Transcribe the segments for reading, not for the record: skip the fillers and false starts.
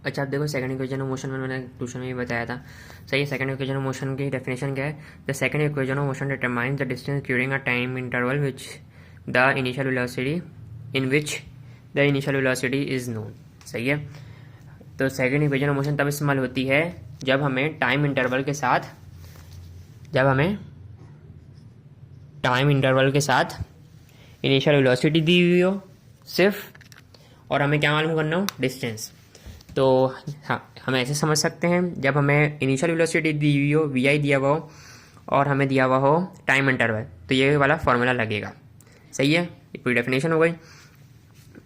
अच्छा आप देखो सेकंड इक्वेशन ऑफ मोशन में मैंने ट्यूशन में भी बताया था। सही है। सेकंड इक्वेशन ऑफ मोशन की डेफिनेशन क्या है? The second equation of motion determines the distance during a time interval which the initial velocity in which the initial velocity is known. सही है। तो सेकंड इक्वेशन ऑफ मोशन तब इस्तेमाल होती है जब हमें टाइम इंटरवल के साथ इनिशियल वेलोसिटी दी हुई हो सिर्फ, और हमें क्या मालूम करना हो? डिस्टेंस। तो हाँ, हम ऐसे समझ सकते हैं जब हमें इनिशियल वेलोसिटी दी हुई हो, वी आई दिया हुआ हो, और हमें दिया हुआ हो टाइम इंटरवल, तो ये वाला फॉर्मूला लगेगा। सही है। ये पूरी डेफिनेशन हो गई।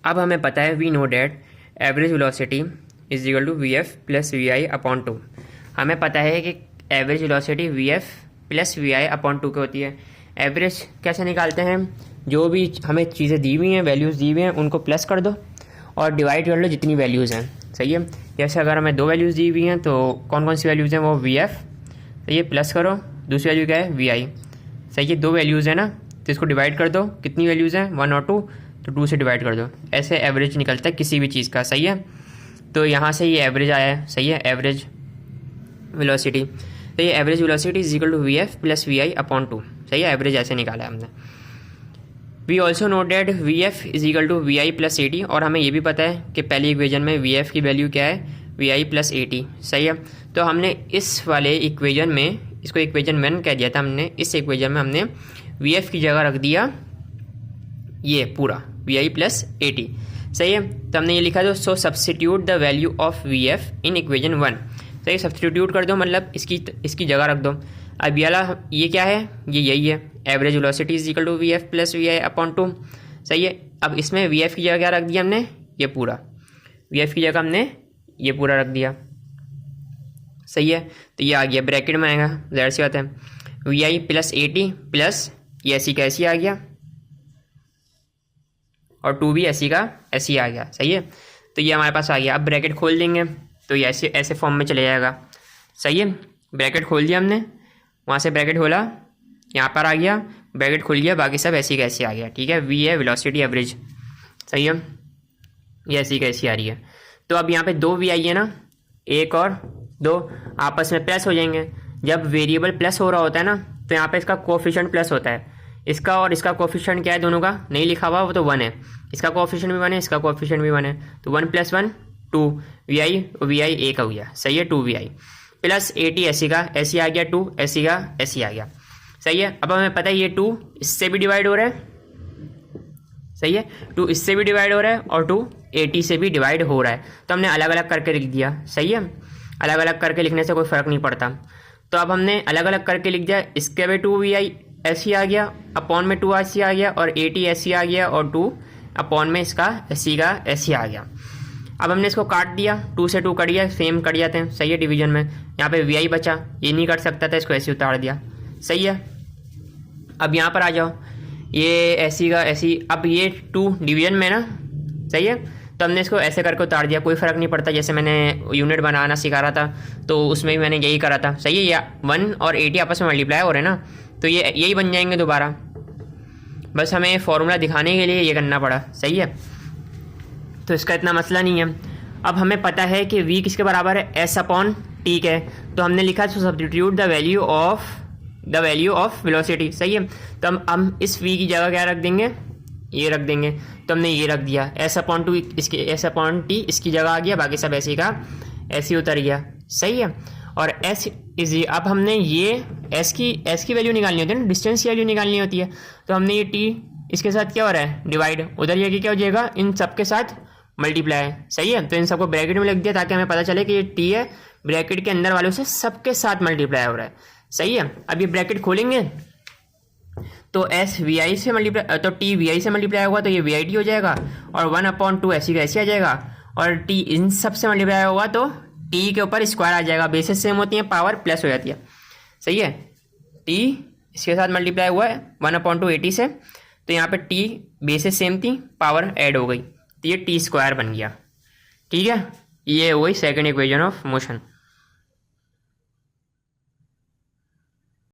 अब हमें पता है we know that average velocity is equal to V F plus V I upon two. हमें पता है कि average velocity V F plus V I upon two की होती है। एवरेज कैसे निकालते हैं? जो भी हमें चीज़ें दी हुई हैं, वैल्यूज़ दी हुई हैं, उनको प्लस कर दो और डिवाइड कर लो जितनी वैल्यूज़ हैं। सही है। जैसे अगर हमें दो वैल्यूज़ दी हुई हैं तो कौन कौन सी वैल्यूज़ हैं? वो वी एफ, सही है, प्लस करो दूसरी वैल्यू क्या है? वी आई। सही है। दो वैल्यूज़ हैं ना, तो इसको डिवाइड कर दो। कितनी वैल्यूज़ हैं? 1 और 2, तो 2 से डिवाइड कर दो। ऐसे एवरेज निकलता है किसी भी चीज़ का। सही है। तो यहाँ से ये एवरेज आया है। सही है। एवरेज वेलोसिटी, तो ये average velocity is equal to V F plus V I upon two. सही है। एवरेज ऐसे निकाला है हमने। We also note that V F is equal to V I plus A T, और हमें ये भी पता है कि पहली इक्वेशन में वी एफ की वैल्यू क्या है? V I plus A T. सही है। तो हमने इस वाले इक्वेशन में, इसको इक्वेशन 1 कह दिया था हमने, इस इक्वेशन में हमने वी एफ की जगह रख दिया ये पूरा V I plus A T. सही है। तो हमने ये लिखा, so substitute the value of V F in equation 1। सही, सब्सटीट्यूट कर दो, मतलब इसकी जगह रख दो। अब ये क्या है? ये यही है, average velocity is equal to V F plus V I upon two. सही है। अब इसमें वी एफ की जगह क्या रख दिया हमने? ये पूरा वी एफ की जगह हमने ये पूरा रख दिया। सही है। तो ये आ गया, ब्रैकेट में आएगा, ज़ाहिर सी बात है, V I plus A T plus ये ऐसी का ऐसी आ गया, और टू भी ऐसी का ऐसी आ गया। सही है। तो ये हमारे पास आ गया। अब ब्रैकेट खोल देंगे तो ये ऐसे फॉर्म में चले जाएगा। सही है। ब्रैकेट खोल दिया हमने, वहाँ से ब्रैकेट खोला, यहाँ पर आ गया, ब्रैकेट खुल गया, बाकी सब ऐसी कैसी आ गया। ठीक है। वी है वेलोसिटी एवरेज। सही है। ये ऐसी कैसी आ रही है। तो अब यहाँ पे दो वी आई है ना, एक और दो आपस में प्लस हो जाएंगे। जब वेरिएबल प्लस हो रहा होता है ना, तो यहाँ पे इसका कोफिशिएंट प्लस होता है। इसका और इसका कोफिशिएंट क्या है? दोनों का नहीं लिखा हुआ, वो तो 1 है। इसका कोफिशिएंट भी 1 है, इसका कोफिशिएंट भी 1 है, तो 1 + 1 2 वी आई ए का हो गया। सही है। 2 V I plus A T ऐसी का ऐसी आ गया, 2 ऐसी का ऐसी आ गया। सही है। अब हमें पता है ये 2 इससे भी डिवाइड हो रहा है। सही है। 2 इससे भी डिवाइड हो रहा है और 2 80 से भी डिवाइड हो रहा है, तो हमने अलग अलग करके लिख दिया। सही है। अलग अलग करके लिखने से कोई फ़र्क नहीं पड़ता, तो अब हमने अलग अलग करके लिख दिया। इसके भी 2 वी आई ऐसी आ गया, अपॉन में 2 ऐसी आ गया, और 80 ऐसी आ गया, और 2 अपॉन में इसका ऐसी का ऐसी आ गया। अब हमने इसको काट दिया, 2 से 2 कट गया, सेम कट जाते हैं। सही है। डिवीजन में यहाँ पे वी आई बचा, ये नहीं कट सकता था, इसको ऐसे उतार दिया। सही है। अब यहाँ पर आ जाओ, ये ऐसी का ऐसी, अब ये 2 डिवीजन में ना। सही है। तो हमने इसको ऐसे करके उतार दिया, कोई फ़र्क नहीं पड़ता। जैसे मैंने यूनिट बनाना सिखा रहा था तो उसमें भी मैंने यही करा था। सही है। या 1 और 80 आपस में मल्टीप्लाई हो रहे हैं ना, तो ये यही बन जाएंगे दोबारा, बस हमें फॉर्मूला दिखाने के लिए ये करना पड़ा। सही है। तो इसका इतना मसला नहीं है। अब हमें पता है कि v किसके बराबर है? s अपॉन टी है। तो हमने लिखा substitute the value of velocity. सही है। तो हम इस v की जगह क्या रख देंगे? ये रख देंगे। तो हमने ये रख दिया, s अपॉन टू, इसके s अपॉन टी इसकी जगह आ गया, बाकी सब ऐसे का ऐसे उतर गया। सही है। और s इज, अब हमने ये s की वैल्यू निकालनी होती है ना, डिस्टेंस की वैल्यू निकालनी होती है। तो हमने ये t इसके साथ क्या हो रहा है? डिवाइड। उधर ये क्या हो जाएगा? इन सब के साथ मल्टीप्लाई है। सही है। तो इन सबको ब्रैकेट में लिख दिया ताकि हमें पता चले कि ये टी है, ब्रैकेट के अंदर वालों से सबके साथ मल्टीप्लाई हो रहा है। सही है। अब ये ब्रैकेट खोलेंगे तो एस वी आई से मल्टीप्लाई, तो टी वी आई से मल्टीप्लाई होगा, तो ये वी आई टी हो जाएगा, और 1 अपॉन 2 ऐसी का ऐसी आ जाएगा, और टी इन सब से मल्टीप्लाई होगा तो टी के ऊपर स्क्वायर आ जाएगा। बेसिस सेम होती है, पावर प्लस हो जाती है। सही है। टी इसके साथ मल्टीप्लाई हुआ है 1 अपॉन 2 80 से, तो यहाँ पे टी बेसिस सेम थी, पावर ऐड हो गई, तो ये टी स्क्वायर बन गया। ठीक है। ये हो गई सेकंड इक्वेशन ऑफ मोशन।